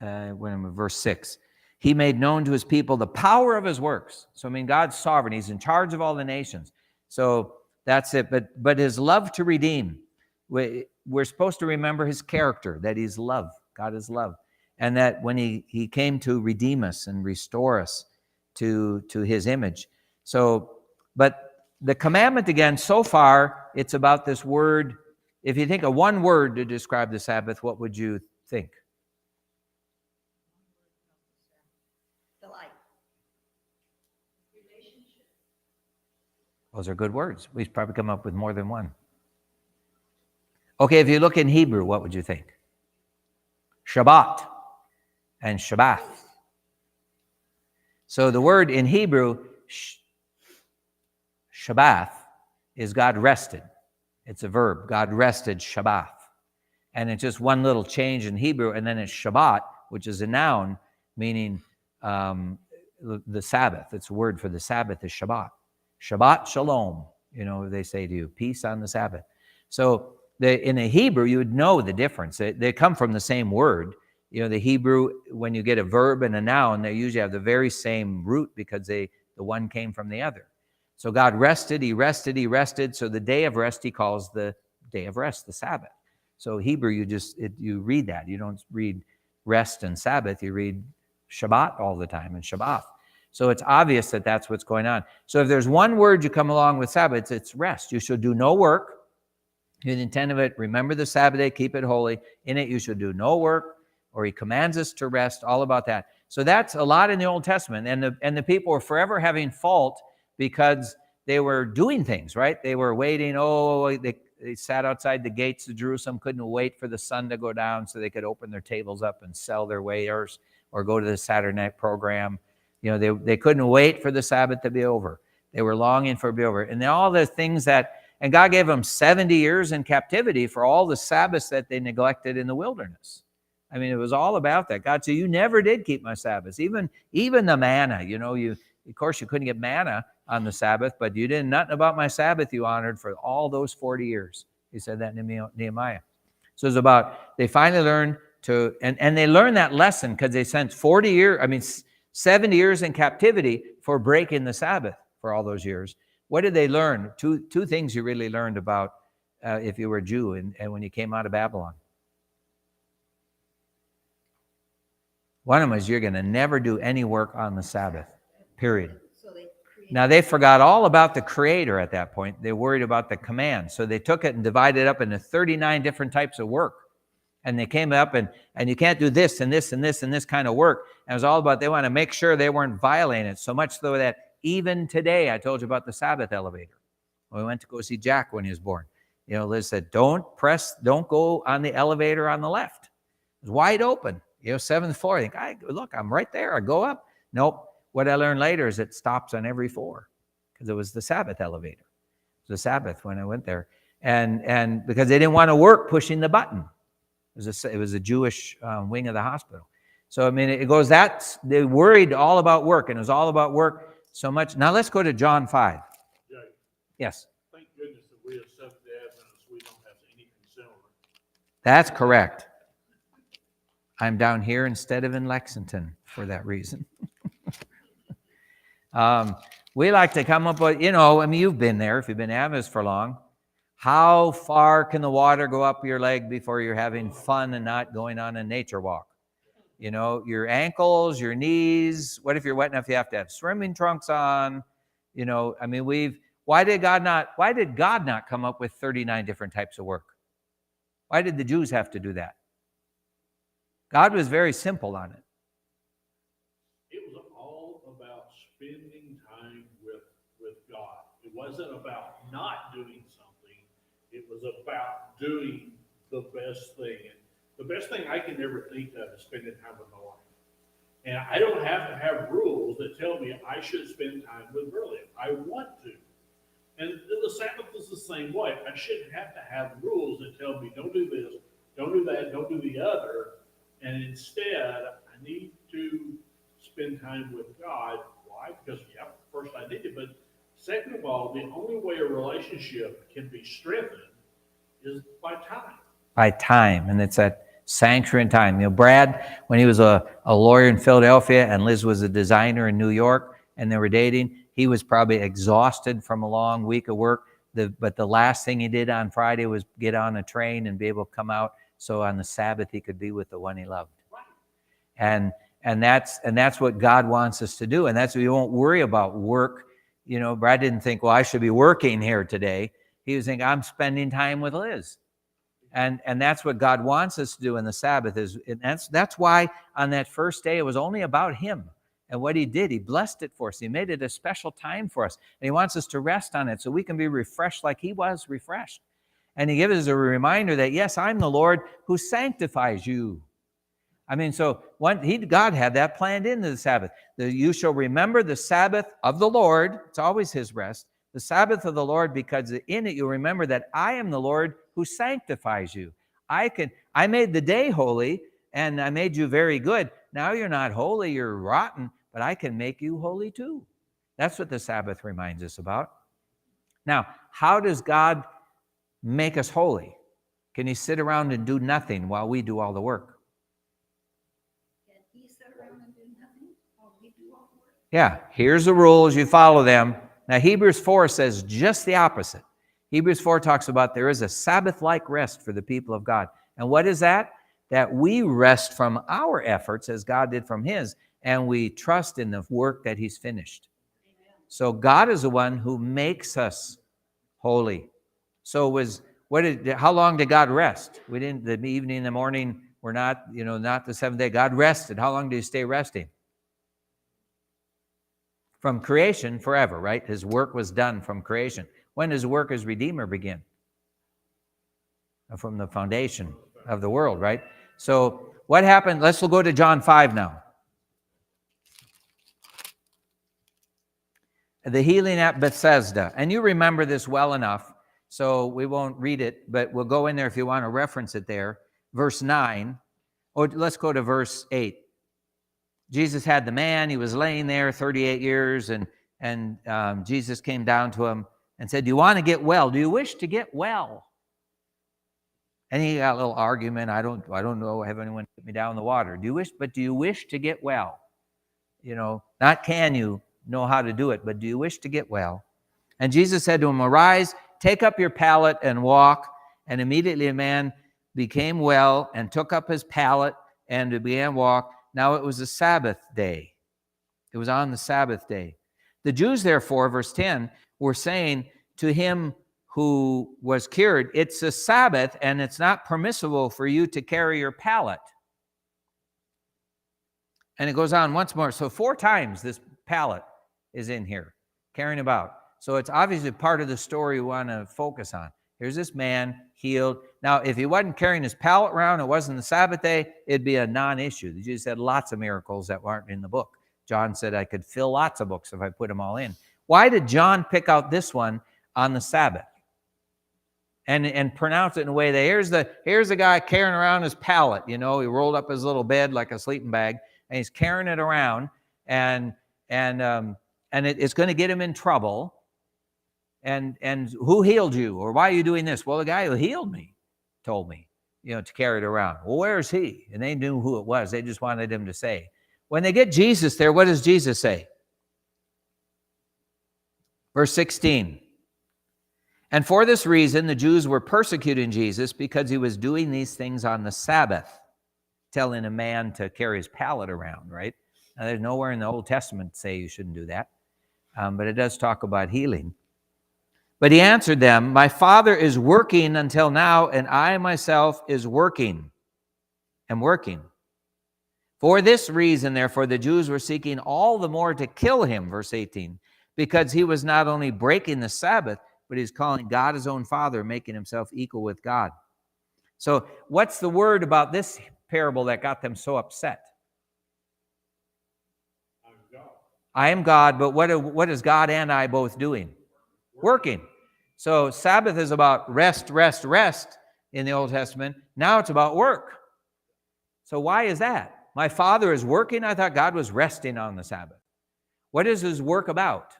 Verse 6. He made known to his people the power of his works. So, God's sovereign. He's in charge of all the nations. So that's it. But his love to redeem. We're supposed to remember his character, that he's love. God is love. And that when he came to redeem us and restore us to his image. So, but the commandment, again, so far, it's about this word. If you think of one word to describe the Sabbath, what would you think? Delight. Those are good words. We've probably come up with more than one. Okay, if you look in Hebrew, what would you think? Shabbat and Shabbath. So the word in Hebrew, Shabbath, is God rested. It's a verb. God rested, Shabbat. And it's just one little change in Hebrew, and then it's Shabbat, which is a noun, meaning the Sabbath. It's a word for the Sabbath is Shabbat. Shabbat shalom, they say to you, peace on the Sabbath. So in the Hebrew, you would know the difference. They come from the same word. The Hebrew, when you get a verb and a noun, they usually have the very same root because the one came from the other. So God rested, he rested, he rested. So the day of rest, he calls the day of rest, the Sabbath. So Hebrew, you read that. You don't read rest and Sabbath. You read Shabbat all the time and Shabbat. So it's obvious that that's what's going on. So if there's one word you come along with Sabbath, it's rest. You shall do no work. The intent of it, remember the Sabbath day, keep it holy. In it you shall do no work, or he commands us to rest, all about that. So that's a lot in the Old Testament. And the people were forever having fault because they were doing things, right? They were waiting. They sat outside the gates of Jerusalem, couldn't wait for the sun to go down so they could open their tables up and sell their wares or go to the Saturday night program. They couldn't wait for the Sabbath to be over. They were longing for it to be over. And all the things and God gave them 70 years in captivity for all the Sabbaths that they neglected in the wilderness. I mean, it was all about that. God said, you never did keep my Sabbaths. Even the manna, of course you couldn't get manna on the Sabbath, but you did nothing about my Sabbath you honored for all those 40 years. He said that in Nehemiah. So it's about, they finally learned to, and they learned that lesson because they spent 70 years in captivity for breaking the Sabbath for all those years. What did they learn? Two things you really learned about if you were a Jew and when you came out of Babylon. One of them is you're going to never do any work on the Sabbath, period. Now, they forgot all about the Creator at that point. They worried about the command. So they took it and divided it up into 39 different types of work. And they came up and you can't do this and this and this and this kind of work. And it was all about they want to make sure they weren't violating it. So much so that even today, I told you about the Sabbath elevator. We went to go see Jack when he was born. Liz said, don't go on the elevator on the left. It was wide open. 7th floor. I think, look, I'm right there. I go up. Nope. What I learned later is it stops on every floor because it was the Sabbath elevator. It was the Sabbath when I went there. And because they didn't want to work pushing the button. It was a Jewish wing of the hospital. So, it goes they worried all about work, and it was all about work so much. Now let's go to John 5. Jay, Yes. thank goodness that we as Seventh-day Adventists, we don't have anything similar. That's correct. I'm down here instead of in Lexington for that reason. We like to come up with, you've been there if you've been Adventist for long. How far can the water go up your leg before you're having fun and not going on a nature walk? Your ankles, your knees. What if you're wet enough you have to have swimming trunks on? Why did God not come up with 39 different types of work? Why did the Jews have to do that? God was very simple on it. It was all about spending time with God. It wasn't about not doing something. It was about doing the best thing. And the best thing I can ever think of is spending time with my wife. And I don't have to have rules that tell me I should spend time with her if I want to. And the Sabbath is the same way. I shouldn't have to have rules that tell me don't do this, don't do that, don't do the other. And instead, I need to spend time with God. Why? Because, first I need it. But second of all, the only way a relationship can be strengthened is by time. By time. And it's that sanctuary and time. Brad, when he was a lawyer in Philadelphia and Liz was a designer in New York and they were dating, he was probably exhausted from a long week of work. But the last thing he did on Friday was get on a train and be able to come out so on the Sabbath he could be with the one he loved. And that's what God wants us to do. And that's we won't worry about work. Brad didn't think, well, I should be working here today. He was thinking, I'm spending time with Liz. And that's what God wants us to do in the Sabbath. That's why on that first day it was only about him. And what he did, he blessed it for us. He made it a special time for us. And he wants us to rest on it so we can be refreshed like he was refreshed. And he gives us a reminder that, yes, I'm the Lord who sanctifies you. God had that planned into the Sabbath. You shall remember the Sabbath of the Lord. It's always his rest. the Sabbath of the Lord, because in it you remember that I am the Lord who sanctifies you. I made the day holy, and I made you very good. Now you're not holy, you're rotten, but I can make you holy too. That's what the Sabbath reminds us about. Now, how does God make us holy? Can he sit around and do nothing while we do all the work? Can he sit around and do nothing while we do all the work? Yeah, here's the rules, you follow them. Now, Hebrews 4 says just the opposite. Hebrews 4 talks about there is a Sabbath-like rest for the people of God. And what is that? That we rest from our efforts as God did from his, and we trust in the work that he's finished. So God is the one who makes us holy. So how long did God rest? We didn't, the evening and the morning, we're not the seventh day. God rested. How long did he stay resting? From creation forever, right? His work was done from creation. When does work as Redeemer begin? From the foundation of the world, right? So what happened? Let's go to John 5 now. The healing at Bethesda. And you remember this well enough, so we won't read it, but we'll go in there if you want to reference it there. Verse 9. Or let's go to verse 8. Jesus had the man. He was laying there 38 years, and Jesus came down to him and said, do you want to get well? Do you wish to get well? And he got a little argument. I don't know, have anyone put me down in the water. Do you wish to get well? Not can you know how to do it, but do you wish to get well? And Jesus said to him, arise, take up your pallet and walk. And immediately a man became well and took up his pallet and began to walk. Now it was a Sabbath day. It was on the Sabbath day. The Jews, therefore, verse 10, were saying to him who was cured, it's a Sabbath and it's not permissible for you to carry your pallet. And it goes on once more. So 4 times this pallet is in here, carrying about. So it's obviously part of the story we want to focus on. Here's this man healed. Now, if he wasn't carrying his pallet around, it wasn't the Sabbath day, it'd be a non-issue. Jesus had lots of miracles that weren't in the book. John said I could fill lots of books if I put them all in. Why did John pick out this one on the Sabbath? And pronounce it in a way that here's the guy carrying around his pallet. He rolled up his little bed like a sleeping bag, and he's carrying it around, and it's going to get him in trouble. And who healed you, or why are you doing this? Well, the guy who healed me told me, to carry it around. Well, where is he? And they knew who it was. They just wanted him to say. When they get Jesus there, what does Jesus say? Verse 16. And for this reason, the Jews were persecuting Jesus because he was doing these things on the Sabbath, telling a man to carry his pallet around, right? Now, there's nowhere in the Old Testament say you shouldn't do that, but it does talk about healing. But he answered them, my Father is working until now, and I myself am working. For this reason, therefore, the Jews were seeking all the more to kill him, verse 18, because he was not only breaking the Sabbath, but he's calling God his own Father, making himself equal with God. So what's the word about this parable that got them so upset? I'm God. I am God, but what is God and I both doing? Working. So Sabbath is about rest, rest, rest in the Old Testament. Now it's about work. So why is that? My Father is working. I thought God was resting on the Sabbath. What is his work about?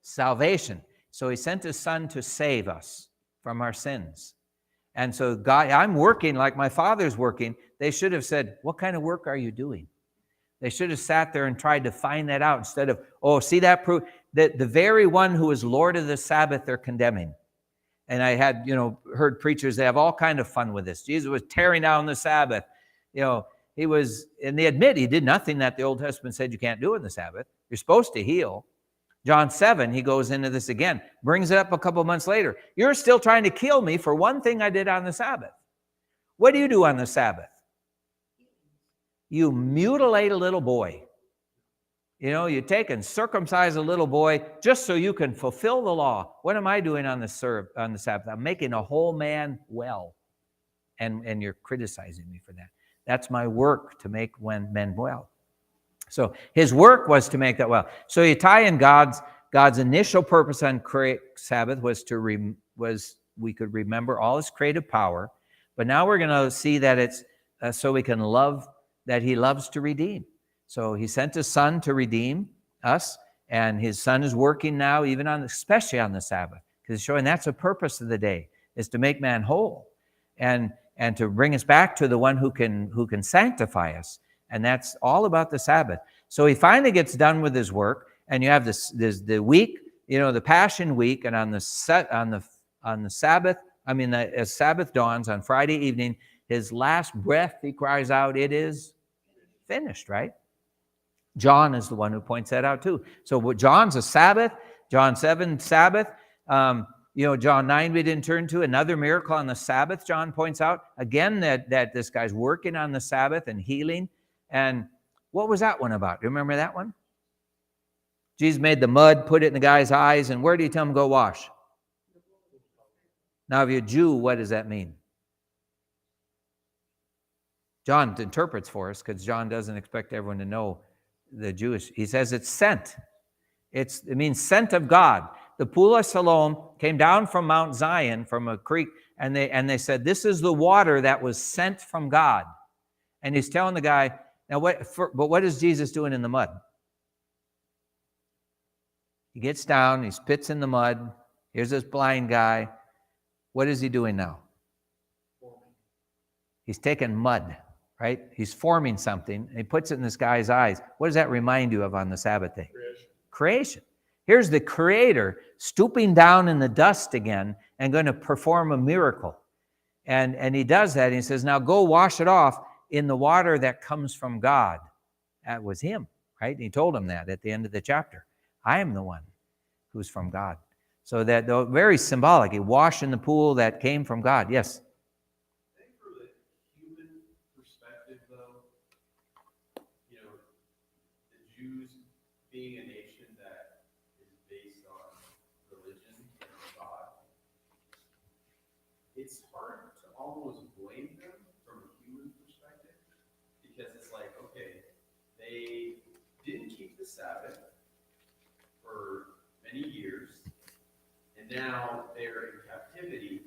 Salvation. So he sent his Son to save us from our sins. And so God, I'm working like my Father's working. They should have said, what kind of work are you doing? They should have sat there and tried to find that out instead of, see that proof that the very one who is Lord of the Sabbath they're condemning. And I had, heard preachers, they have all kind of fun with this. Jesus was tearing down the Sabbath. He was, and they admit he did nothing that the Old Testament said you can't do in the Sabbath. You're supposed to heal. John 7, he goes into this again, brings it up a couple months later. You're still trying to kill me for one thing I did on the Sabbath. What do you do on the Sabbath? You mutilate a little boy. You take and circumcise a little boy just so you can fulfill the law. What am I doing on the Sabbath? I'm making a whole man well. And you're criticizing me for that. That's my work, to make men well. So his work was to make that well. So you tie in God's God's initial purpose on Sabbath was we could remember all his creative power, but now we're going to see that it's so we can love, that he loves to redeem. So he sent his son to redeem us, and his son is working now, even especially on the Sabbath, because showing that's the purpose of the day, is to make man whole and to bring us back to the one who can sanctify us. And that's all about the Sabbath. So he finally gets done with his work, and you have the week, the Passion Week, and on the Sabbath, as Sabbath dawns on Friday evening, his last breath, he cries out, "It is finished," right? John is the one who points that out too. So John's a Sabbath, John 7, Sabbath. John 9 we didn't turn to, another miracle on the Sabbath, John points out. Again, that this guy's working on the Sabbath and healing. And what was that one about? Do you remember that one? Jesus made the mud, put it in the guy's eyes, and where did he tell him go wash? Now, if you're a Jew, what does that mean? John interprets for us, because John doesn't expect everyone to know the Jewish. He says it's sent. It means sent of God. The Pool of Siloam came down from Mount Zion, from a creek, and they said, this is the water that was sent from God. And he's telling the guy, now but what is Jesus doing in the mud? He gets down, he spits in the mud. Here's this blind guy. What is he doing now? He's taking mud, right? He's forming something, and he puts it in this guy's eyes. What does that remind you of on the Sabbath day? Creation. Here's the Creator stooping down in the dust again and going to perform a miracle. And he does that, and he says, now go wash it off in the water that comes from God. That was him, right? And he told him that at the end of the chapter. I am the one who's from God. So that, though very symbolic, he washed in the pool that came from God. Yes? I think from the human perspective, though, the Jews being a nation that is based on religion and God, it's hard to almost blame them from a human perspective, because it's like, okay, they didn't keep the Sabbath for many years, and now they're in captivity,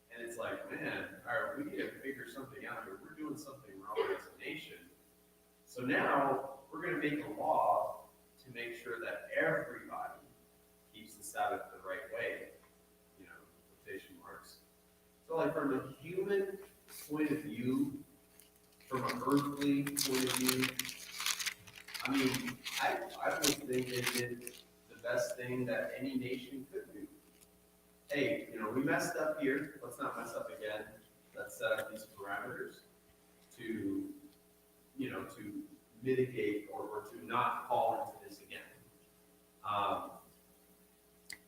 and it's like, man, all right, we need to figure something out here. We're doing something wrong as a nation. So now we're going to make a law to make sure that everybody keeps the Sabbath the right way, quotation marks. So like from a human point of view, from an earthly point of view, I would think they did the best thing that any nation could do. Hey, we messed up here. Let's not mess up again. Let's set up these parameters to mitigate or to not fall into this again.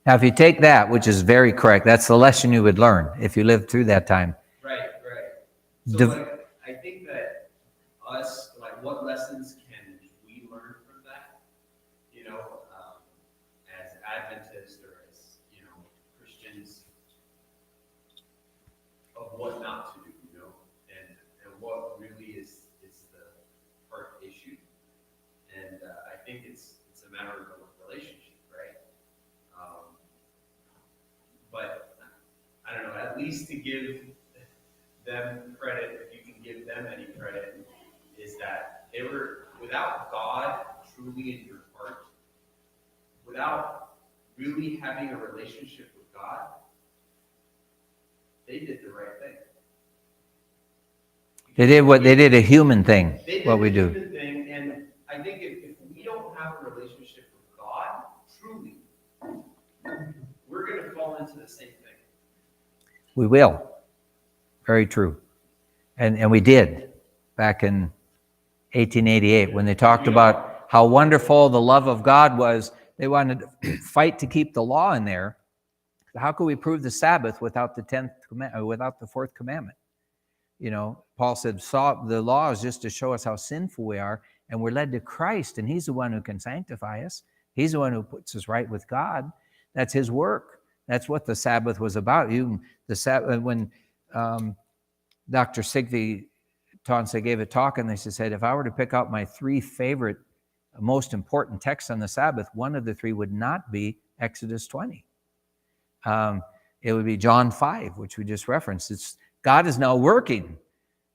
Now, if you take that, which is very correct, that's the lesson you would learn if you lived through that time. Right. So, I think that what lessons can we learn from that? As Adventists or as, Christians, of what not to do, and what really is the heart issue. And I think it's a matter of a relationship, right? But I don't know, at least to give them credit, if you can give them any credit, is that they were, without God truly in your heart, without really having a relationship with God, they did the right thing. They did a human thing, what we do. Human thing, and I think if we don't have a relationship with God, truly, we're going to fall into the same thing. We will. Very true. And we did back in 1888 when they talked about how wonderful the love of God was. They wanted to fight to keep the law in there. How could we prove the Sabbath without the 10th commandment, without the 4th commandment? Paul said, the law is just to show us how sinful we are, and we're led to Christ, and he's the one who can sanctify us. He's the one who puts us right with God. That's his work. That's what the Sabbath was about. When Dr. Sigve Tonse gave a talk, and they said, if I were to pick out my 3 favorite most important texts on the Sabbath, one of the three would not be Exodus 20. It would be John 5, which we just referenced. It's God is now working,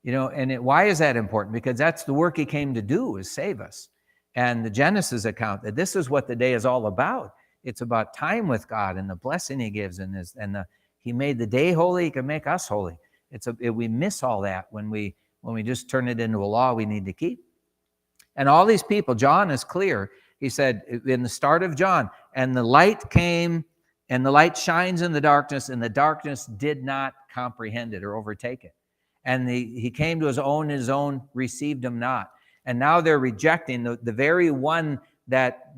and why is that important? Because that's the work he came to do, is save us. And the Genesis account, that this is what the day is all about. It's about time with God and the blessing he gives, he made the day holy, he can make us holy. We miss all that when we just turn it into a law we need to keep. And all these people, John is clear. He said in the start of John, and the light came, and the light shines in the darkness, and the darkness did not comprehend it or overtake it. And he came to his own received him not. And now they're rejecting the very one that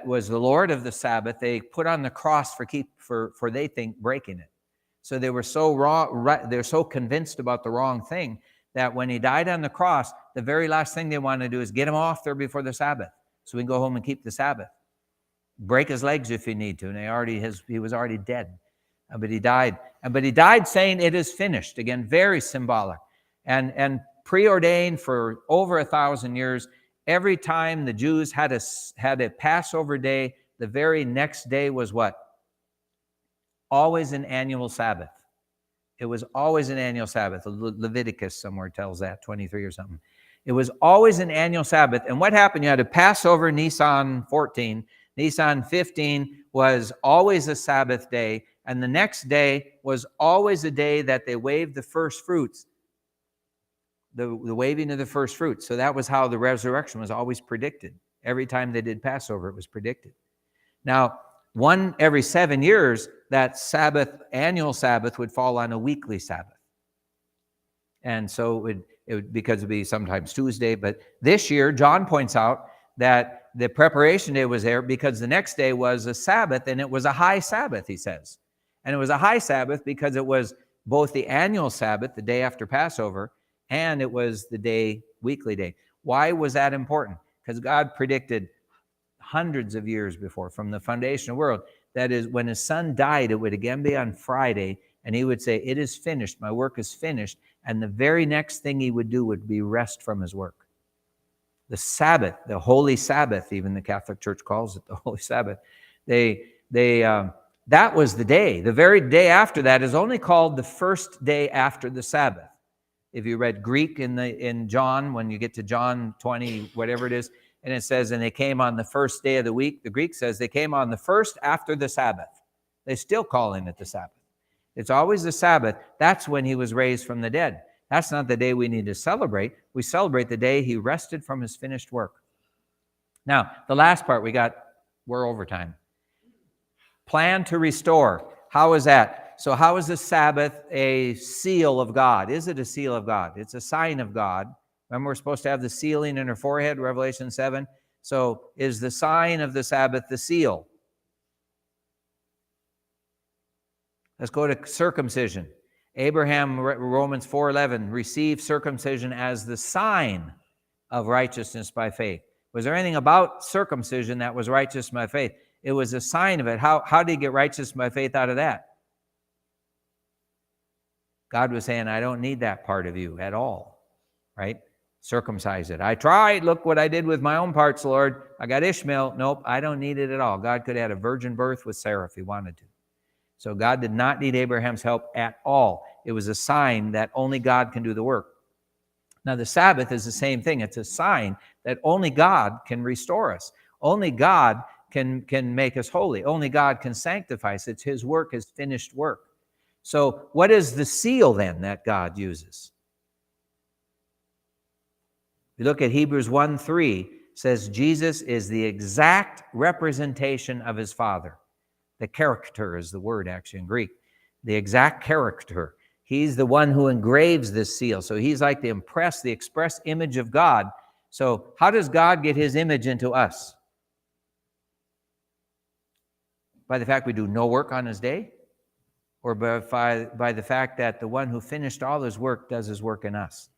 was the Lord of the Sabbath. They put on the cross for they think breaking it. So they were so wrong. They're so convinced about the wrong thing that when he died on the cross, the very last thing they want to do is get him off there before the Sabbath, so we can go home and keep the Sabbath. Break his legs if you need to, and he was already dead, but he died. But he died saying it is finished. Again, very symbolic, and preordained for over 1,000 years. Every time the Jews had a Passover day, the very next day was what? Always an annual Sabbath. It was always an annual Sabbath. Leviticus somewhere tells that, 23 or something. It was always an annual Sabbath. And what happened? You had a Passover, Nisan 14. Nisan 15 was always a Sabbath day. And the next day was always a day that they waved the first fruits. The waving of the first fruits. So that was how the resurrection was always predicted. Every time they did Passover, it was predicted. Now, every 7 years, that annual Sabbath would fall on a weekly Sabbath. And so it would because it would be sometimes Tuesday. But this year, John points out that the preparation day was there because the next day was a Sabbath, and it was a high Sabbath, he says. And it was a high Sabbath because it was both the annual Sabbath, the day after Passover, and it was the weekly day. Why was that important? Because God predicted hundreds of years before, from the foundation of the world, that is, when his son died, it would again be on Friday, and he would say, it is finished, my work is finished, and the very next thing he would do would be rest from his work. The Sabbath, the Holy Sabbath, even the Catholic Church calls it the Holy Sabbath, that was the day. The very day after that is only called the first day after the Sabbath. If you read Greek in John, when you get to John 20, whatever it is, and it says, and they came on the first day of the week. The Greek says they came on the first after the Sabbath. They still calling it the Sabbath. It's always the Sabbath. That's when he was raised from the dead. That's not the day we need to celebrate. We celebrate the day he rested from his finished work. Now, the last part we're over time. Plan to restore. How is that? So how is the Sabbath a seal of God? Is it a seal of God? It's a sign of God. Remember, we're supposed to have the sealing in our forehead, Revelation 7. So is the sign of the Sabbath the seal? Let's go to circumcision. Abraham, Romans 4:11, received circumcision as the sign of righteousness by faith. Was there anything about circumcision that was righteous by faith? It was a sign of it. How did he get righteous by faith out of that? God was saying, I don't need that part of you at all, right? Circumcise it. I tried. Look what I did with my own parts, Lord. I got Ishmael. Nope, I don't need it at all. God could have had a virgin birth with Sarah if he wanted to. So God did not need Abraham's help at all. It was a sign that only God can do the work. Now, the Sabbath is the same thing. It's a sign that only God can restore us. Only God can make us holy. Only God can sanctify us. It's his work, his finished work. So what is the seal then that God uses? We look at Hebrews 1:3, says Jesus is the exact representation of his Father. The character is the word actually in Greek. The exact character. He's the one who engraves this seal. So he's like the express image of God. So how does God get his image into us? By the fact we do no work on his day? Or by the fact that the one who finished all his work does his work in us?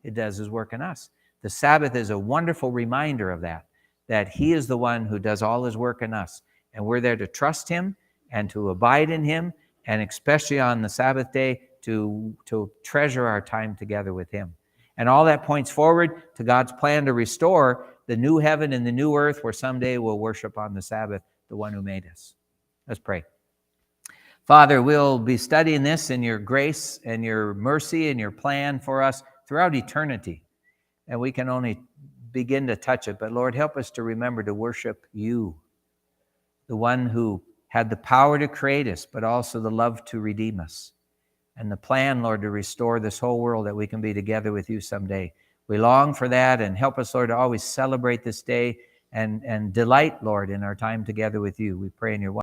It does his work in us. The Sabbath is a wonderful reminder of that he is the one who does all his work in us. And we're there to trust him and to abide in him, and especially on the Sabbath day, to treasure our time together with him. And all that points forward to God's plan to restore the new heaven and the new earth where someday we'll worship on the Sabbath the one who made us. Let's pray. Father, we'll be studying this in your grace and your mercy and your plan for us throughout eternity. And we can only begin to touch it. But Lord, help us to remember to worship you, the one who had the power to create us, but also the love to redeem us. And the plan, Lord, to restore this whole world that we can be together with you someday. We long for that, and help us, Lord, to always celebrate this day and delight, Lord, in our time together with you. We pray in your